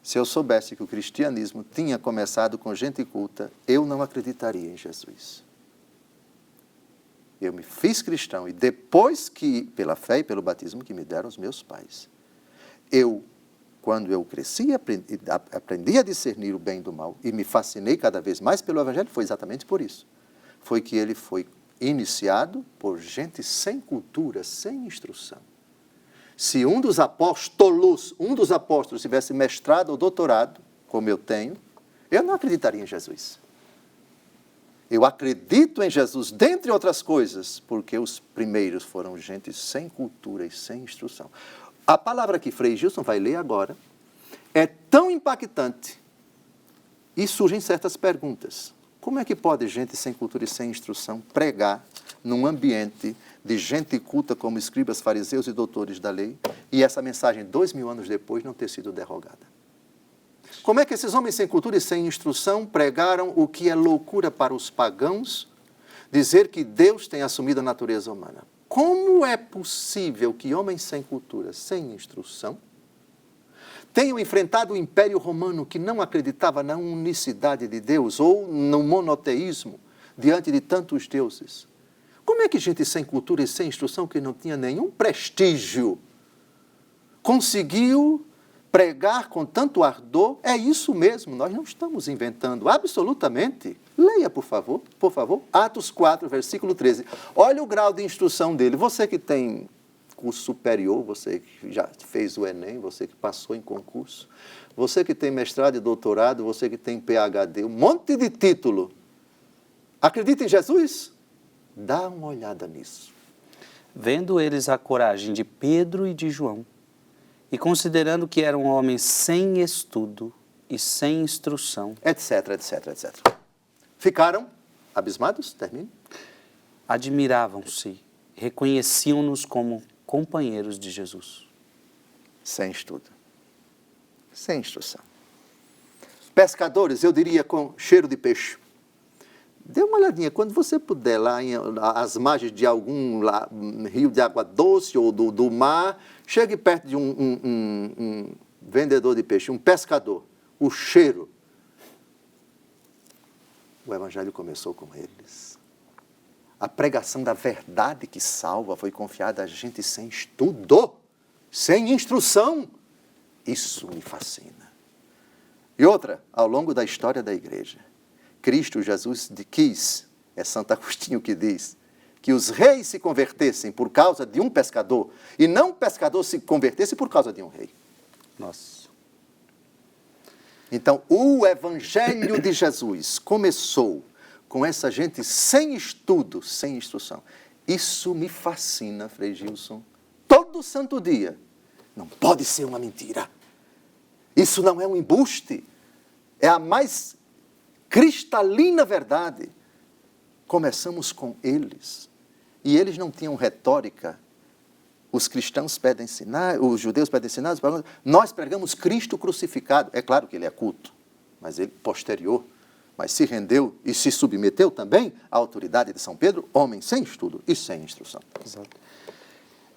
se eu soubesse que o cristianismo tinha começado com gente culta, eu não acreditaria em Jesus. Eu me fiz cristão e depois que, pela fé e pelo batismo que me deram os meus pais, quando eu cresci, aprendi a discernir o bem do mal e me fascinei cada vez mais pelo Evangelho, foi exatamente por isso. Foi que ele foi iniciado por gente sem cultura, sem instrução. Se um dos apóstolos tivesse mestrado ou doutorado, como eu tenho, eu não acreditaria em Jesus. Eu acredito em Jesus, dentre outras coisas, porque os primeiros foram gente sem cultura e sem instrução. A palavra que Frei Gilson vai ler agora é tão impactante e surgem certas perguntas. Como é que pode gente sem cultura e sem instrução pregar num ambiente de gente culta como escribas, fariseus e doutores da lei e essa mensagem 2000 anos depois não ter sido derrogada? Como é que esses homens sem cultura e sem instrução pregaram o que é loucura para os pagãos, dizer que Deus tem assumido a natureza humana? Como é possível que homens sem cultura, sem instrução, tenham enfrentado o Império Romano que não acreditava na unicidade de Deus ou no monoteísmo diante de tantos deuses? Como é que gente sem cultura e sem instrução, que não tinha nenhum prestígio, conseguiu pregar com tanto ardor? É isso mesmo, nós não estamos inventando absolutamente. Leia, por favor, Atos 4, versículo 13. Olha o grau de instrução dele. Você que tem curso superior, você que já fez o Enem, você que passou em concurso, você que tem mestrado e doutorado, você que tem PhD, um monte de título. Acredita em Jesus? Dá uma olhada nisso. Vendo eles a coragem de Pedro e de João, e considerando que eram homens sem estudo e sem instrução, etc. Ficaram abismados? Termine. Admiravam-se, reconheciam-nos como companheiros de Jesus. Sem estudo, sem instrução. Pescadores, eu diria com cheiro de peixe. Dê uma olhadinha, quando você puder, lá às margens de algum rio de água doce ou do mar, chegue perto de um vendedor de peixe, um pescador. O cheiro. O Evangelho começou com eles. A pregação da verdade que salva foi confiada a gente sem estudo, sem instrução. Isso me fascina. E outra, ao longo da história da igreja, Cristo Jesus quis, é Santo Agostinho que diz, que os reis se convertessem por causa de um pescador e não o pescador se convertesse por causa de um rei. Nossa. Então, o evangelho de Jesus começou com essa gente sem estudo, sem instrução. Isso me fascina, Frei Gilson. Todo santo dia. Não pode ser uma mentira. Isso não é um embuste. É a mais cristalina verdade. Começamos com eles. E eles não tinham retórica. Os cristãos pedem sinais, os judeus pedem sinais. Nós pregamos Cristo crucificado. É claro que ele é culto, mas ele posterior. Mas se rendeu e se submeteu também à autoridade de São Pedro, homem sem estudo e sem instrução. Exato.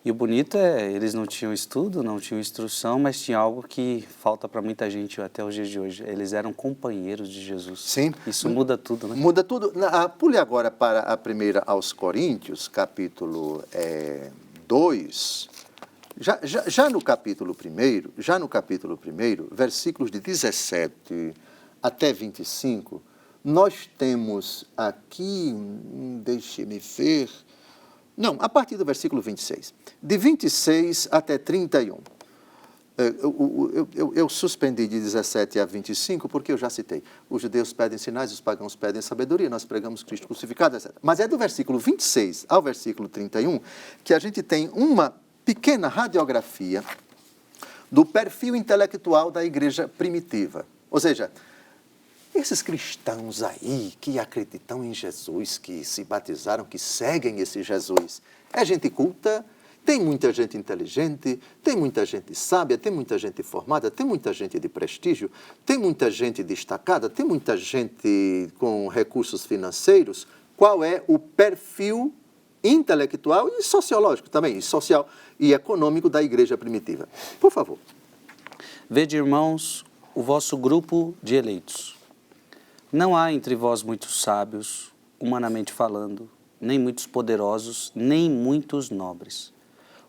E o bonito é, eles não tinham estudo, não tinham instrução, mas tinha algo que falta para muita gente até os dias de hoje. Eles eram companheiros de Jesus. Sim. Isso muda tudo, né? Muda tudo. Pule agora para a primeira aos Coríntios, capítulo 2. Já no capítulo 1, versículos de 17 até 25, nós temos aqui, deixe-me ver, não, a partir do versículo 26, de 26 até 31. Eu suspendi de 17 a 25 porque eu já citei. Os judeus pedem sinais, os pagãos pedem sabedoria, nós pregamos Cristo crucificado, etc. Mas é do versículo 26 ao versículo 31 que a gente tem uma pequena radiografia do perfil intelectual da igreja primitiva. Ou seja, esses cristãos aí que acreditam em Jesus, que se batizaram, que seguem esse Jesus, é gente culta, tem muita gente inteligente, tem muita gente sábia, tem muita gente formada, tem muita gente de prestígio, tem muita gente destacada, tem muita gente com recursos financeiros. Qual é o perfil intelectual e sociológico também, e social e econômico da igreja primitiva? Por favor. Vede, irmãos, o vosso grupo de eleitos. Não há entre vós muitos sábios, humanamente falando, nem muitos poderosos, nem muitos nobres.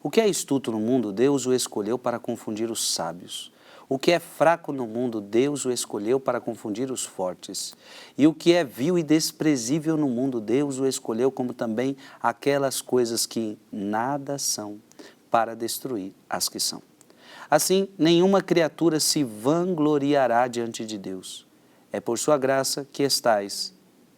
O que é astuto no mundo, Deus o escolheu para confundir os sábios. O que é fraco no mundo, Deus o escolheu para confundir os fortes. E o que é vil e desprezível no mundo, Deus o escolheu como também aquelas coisas que nada são, para destruir as que são. Assim, nenhuma criatura se vangloriará diante de Deus. É por sua graça que estais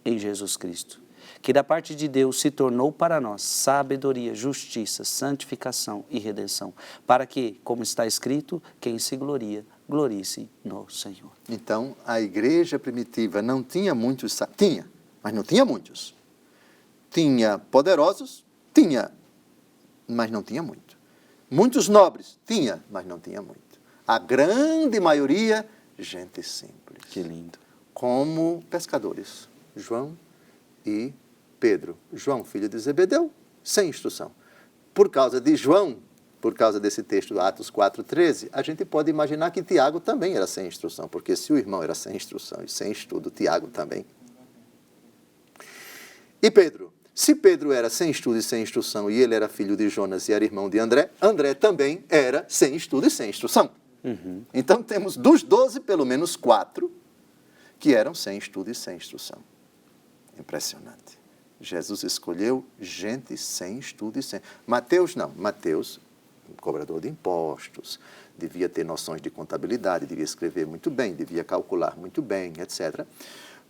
em Jesus Cristo, que da parte de Deus se tornou para nós sabedoria, justiça, santificação e redenção, para que, como está escrito, quem se gloria, glorie-se no Senhor. Então, a igreja primitiva não tinha muitos, tinha, mas não tinha muitos. Tinha poderosos, tinha, mas não tinha muito. Muitos nobres, tinha, mas não tinha muito. A grande maioria, gente simples. Que lindo. Como pescadores, João e Pedro. João, filho de Zebedeu, sem instrução. Por causa de João, por causa desse texto do Atos 4,13, a gente pode imaginar que Tiago também era sem instrução, porque se o irmão era sem instrução e sem estudo, Tiago também. E Pedro? Se Pedro era sem estudo e sem instrução e ele era filho de Jonas e era irmão de André, André também era sem estudo e sem instrução. Uhum. Então temos dos 12, pelo menos 4, que eram sem estudo e sem instrução. Impressionante. Jesus escolheu gente sem estudo e sem... Mateus não. Mateus, cobrador de impostos, devia ter noções de contabilidade, devia escrever muito bem, devia calcular muito bem, etc.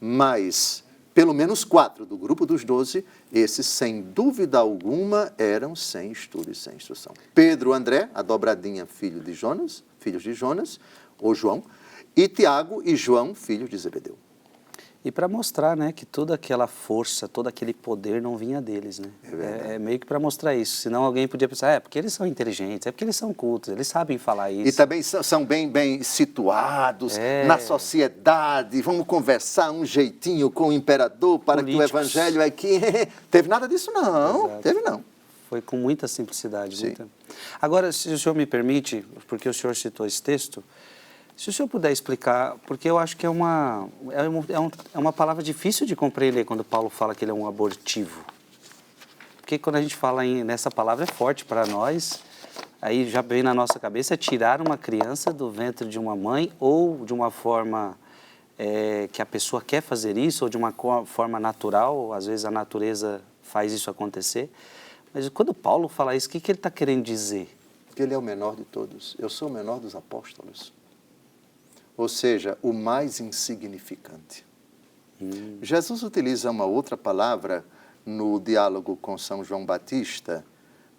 Mas, pelo menos 4 do grupo dos 12, esses, sem dúvida alguma, eram sem estudo e sem instrução. Pedro, André, a dobradinha filhos de Jonas, ou João, e Tiago e João, filhos de Zebedeu. E para mostrar, né, que toda aquela força, todo aquele poder não vinha deles, né? É meio que para mostrar isso. Senão alguém podia pensar, porque eles são inteligentes, é porque eles são cultos, eles sabem falar isso. E também são bem situados na sociedade, vamos conversar um jeitinho com o imperador para Políticos. que o evangelho aqui... Teve nada disso não, Exato. Teve não. Foi com muita simplicidade. Sim. Agora, se o senhor me permite, porque o senhor citou esse texto, se o senhor puder explicar, porque eu acho que é uma palavra difícil de compreender quando Paulo fala que ele é um abortivo. Porque quando a gente fala nessa palavra é forte para nós, aí já vem na nossa cabeça, é tirar uma criança do ventre de uma mãe ou de uma forma que a pessoa quer fazer isso, ou de uma forma natural, às vezes a natureza faz isso acontecer. Mas quando Paulo fala isso, o que ele está querendo dizer? Que ele é o menor de todos. Eu sou o menor dos apóstolos. Ou seja, o mais insignificante. Jesus utiliza uma outra palavra no diálogo com São João Batista.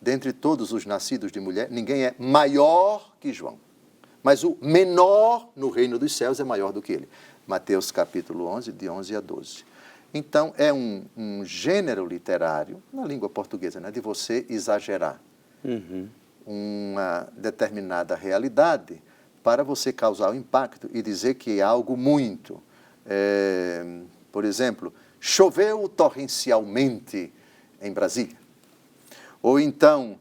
Dentre todos os nascidos de mulher, ninguém é maior que João. Mas o menor no reino dos céus é maior do que ele. Mateus capítulo 11, de 11 a 12. Então, é um gênero literário, na língua portuguesa, né, de você exagerar uma determinada realidade para você causar um impacto e dizer que é algo muito. Por exemplo, choveu torrencialmente em Brasília. Ou então,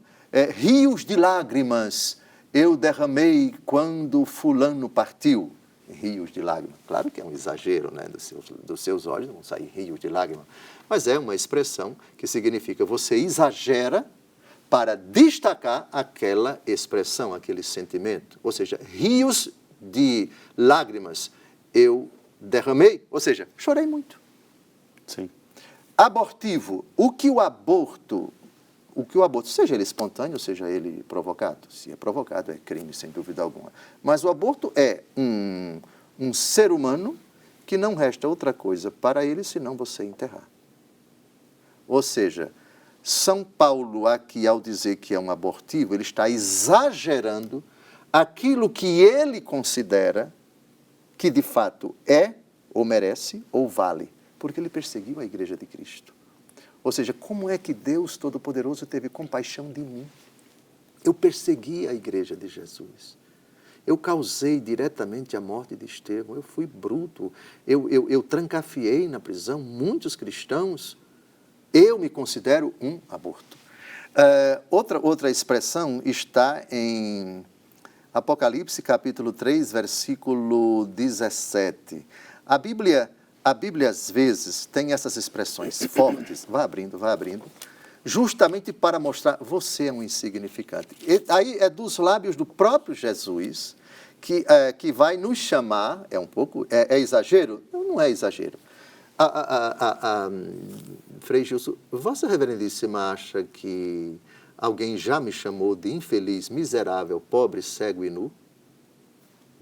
rios de lágrimas eu derramei quando fulano partiu. Rios de lágrimas. Claro que é um exagero, né? Dos seus olhos não vão sair rios de lágrimas. Mas é uma expressão que significa você exagera para destacar aquela expressão, aquele sentimento. Ou seja, rios de lágrimas eu derramei, ou seja, chorei muito. Sim. Abortivo. O que o aborto, seja ele espontâneo, seja ele provocado, se é provocado é crime, sem dúvida alguma. Mas o aborto é um ser humano que não resta outra coisa para ele senão você enterrar. Ou seja, São Paulo aqui, ao dizer que é um abortivo, ele está exagerando aquilo que ele considera que de fato é, ou merece, ou vale, porque ele perseguiu a Igreja de Cristo. Ou seja, como é que Deus Todo-Poderoso teve compaixão de mim? Eu persegui a Igreja de Jesus. Eu causei diretamente a morte de Estevão. Eu fui bruto. Eu trancafiei na prisão muitos cristãos. Eu me considero um aborto. Outra expressão está em Apocalipse, capítulo 3, versículo 17. A Bíblia, às vezes, tem essas expressões fortes, vai abrindo, justamente para mostrar você é um insignificante. E aí é dos lábios do próprio Jesus que vai nos chamar, é exagero? Não é exagero. Frei Gilson, Vossa Reverendíssima acha que alguém já me chamou de infeliz, miserável, pobre, cego e nu?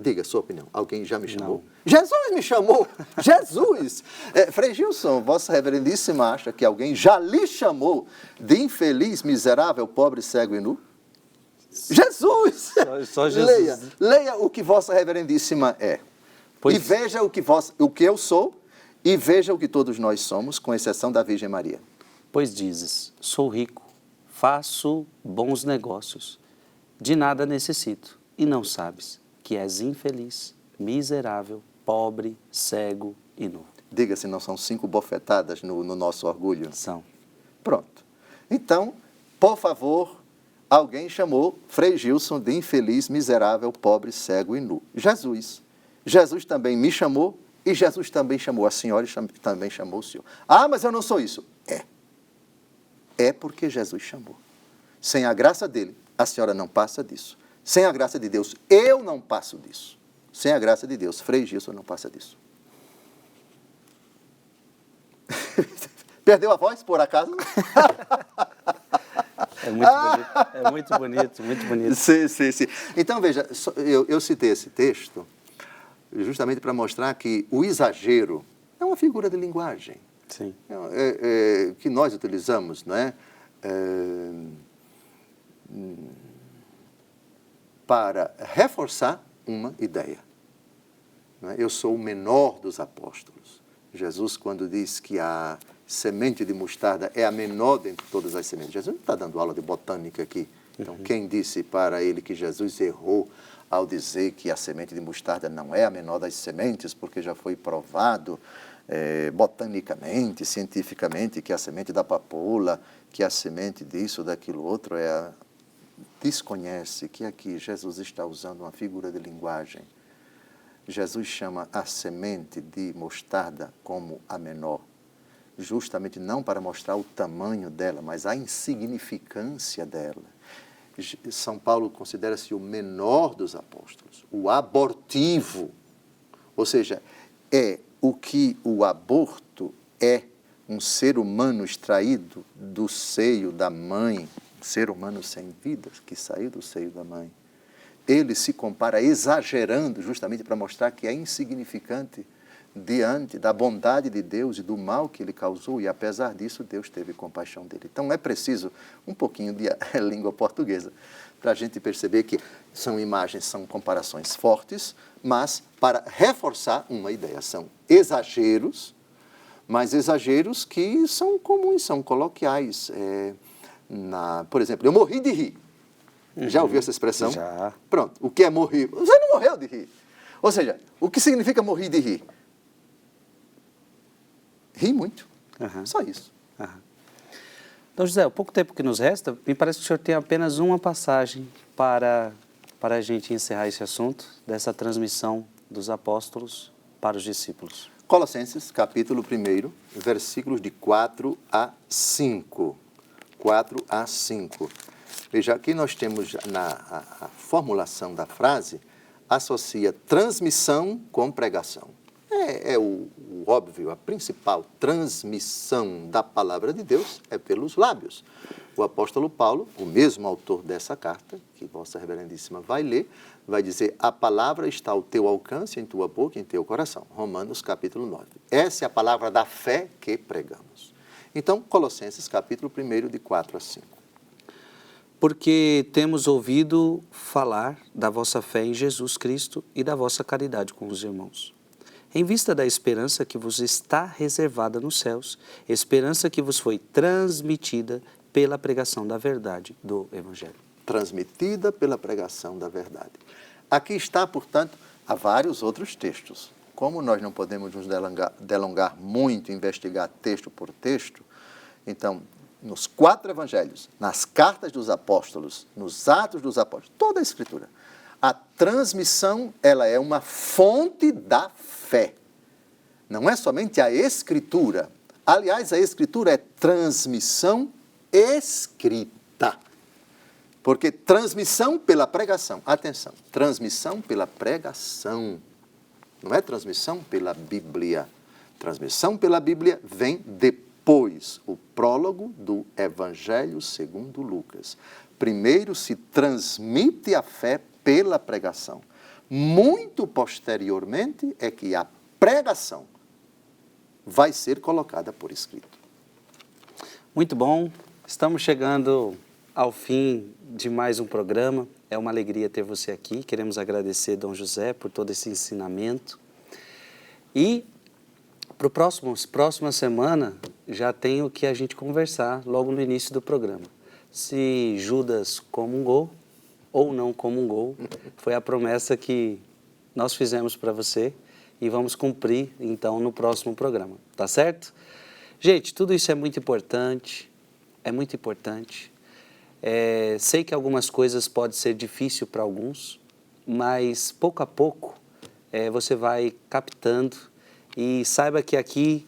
Diga a sua opinião. Alguém já me chamou? Não. Jesus me chamou! Jesus! Frei Gilson, Vossa Reverendíssima acha que alguém já lhe chamou de infeliz, miserável, pobre, cego e nu? Jesus! Só Jesus. Leia o que Vossa Reverendíssima é. E veja o que eu sou e veja o que todos nós somos, com exceção da Virgem Maria. Pois dizes, sou rico, faço bons negócios, de nada necessito, e não sabes que és infeliz, miserável, pobre, cego e nu. Diga se não são 5 bofetadas no nosso orgulho. São. Pronto. Então, por favor, alguém chamou Frei Gilson de infeliz, miserável, pobre, cego e nu. Jesus. Jesus também me chamou e Jesus também chamou a senhora e também chamou o senhor. Ah, mas eu não sou isso. É porque Jesus chamou. Sem a graça dele, a senhora não passa disso. Sem a graça de Deus, eu não passo disso. Sem a graça de Deus, Frei Gilson não passa disso. Perdeu a voz, por acaso? É muito bonito, muito bonito. Sim. Então, veja, eu citei esse texto justamente para mostrar que o exagero é uma figura de linguagem. Sim. Que nós utilizamos, não é? Para reforçar uma ideia. Não é? Eu sou o menor dos apóstolos. Jesus, quando diz que a semente de mostarda é a menor dentre todas as sementes, Jesus não está dando aula de botânica aqui. Então, quem disse para ele que Jesus errou ao dizer que a semente de mostarda não é a menor das sementes, porque já foi provado botanicamente, cientificamente, que a semente da papoula, que a semente disso, daquilo outro, desconhece que aqui Jesus está usando uma figura de linguagem. Jesus chama a semente de mostarda como a menor, justamente não para mostrar o tamanho dela, mas a insignificância dela. São Paulo considera-se o menor dos apóstolos, o abortivo. Ou seja, é o que o aborto é um ser humano extraído do seio da mãe, um ser humano sem vida que saiu do seio da mãe. Ele se compara exagerando justamente para mostrar que é insignificante diante da bondade de Deus e do mal que ele causou, e apesar disso Deus teve compaixão dele. Então é preciso um pouquinho de língua portuguesa para a gente perceber que são imagens, são comparações fortes, mas para reforçar uma ideia. São exageros, mas exageros que são comuns, são coloquiais. Por exemplo, eu morri de rir. Já ouviu essa expressão? Já. Pronto, o que é morrer? Você não morreu de rir. Ou seja, o que significa morrer de rir? Ri muito. Só isso. Então, José, o pouco tempo que nos resta, me parece que o senhor tem apenas uma passagem para a gente encerrar esse assunto, dessa transmissão dos apóstolos para os discípulos. Colossenses, capítulo 1, versículos de 4 a 5. 4 a 5. Veja, aqui nós temos a formulação da frase, associa transmissão com pregação. É o óbvio, a principal transmissão da palavra de Deus é pelos lábios. O apóstolo Paulo, o mesmo autor dessa carta, que Vossa Reverendíssima vai ler, vai dizer, a palavra está ao teu alcance, em tua boca, em teu coração. Romanos, capítulo 9. Essa é a palavra da fé que pregamos. Então, Colossenses, capítulo 1, de 4 a 5. Porque temos ouvido falar da vossa fé em Jesus Cristo e da vossa caridade com os irmãos. Em vista da esperança que vos está reservada nos céus, esperança que vos foi transmitida pela pregação da verdade do Evangelho. Transmitida pela pregação da verdade. Aqui está, portanto, há vários outros textos. Como nós não podemos nos delongar muito, investigar texto por texto, então, nos 4 evangelhos, nas cartas dos apóstolos, nos atos dos apóstolos, toda a Escritura, a transmissão, ela é uma fonte da fé. Não é somente a Escritura. Aliás, a Escritura é transmissão escrita. Porque transmissão pela pregação, atenção, transmissão pela pregação, não é transmissão pela Bíblia. Transmissão pela Bíblia vem depois, o prólogo do Evangelho segundo Lucas. Primeiro se transmite a fé pela pregação. Muito posteriormente é que a pregação vai ser colocada por escrito. Muito bom, estamos chegando ao fim de mais um programa. É uma alegria ter você aqui. Queremos agradecer, Dom José, por todo esse ensinamento. E para a próxima semana já tem o que a gente conversar logo no início do programa. Se Judas comungou ou não comungou, foi a promessa que nós fizemos para você e vamos cumprir então no próximo programa, tá certo? Gente, tudo isso é muito importante, sei que algumas coisas podem ser difícil para alguns, mas pouco a pouco você vai captando e saiba que aqui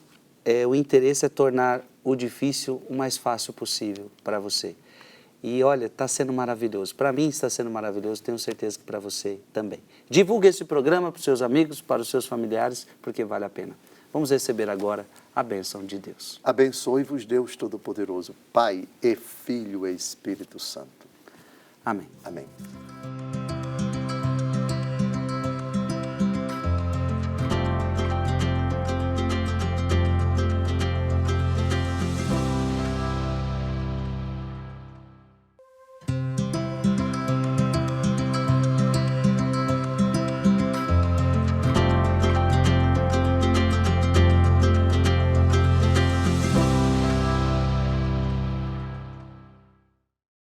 o interesse é tornar o difícil o mais fácil possível para você. E olha, está sendo maravilhoso. Para mim está sendo maravilhoso, tenho certeza que para você também. Divulgue esse programa para os seus amigos, para os seus familiares, porque vale a pena. Vamos receber agora a bênção de Deus. Abençoe-vos Deus Todo-Poderoso, Pai e Filho e Espírito Santo. Amém. Amém.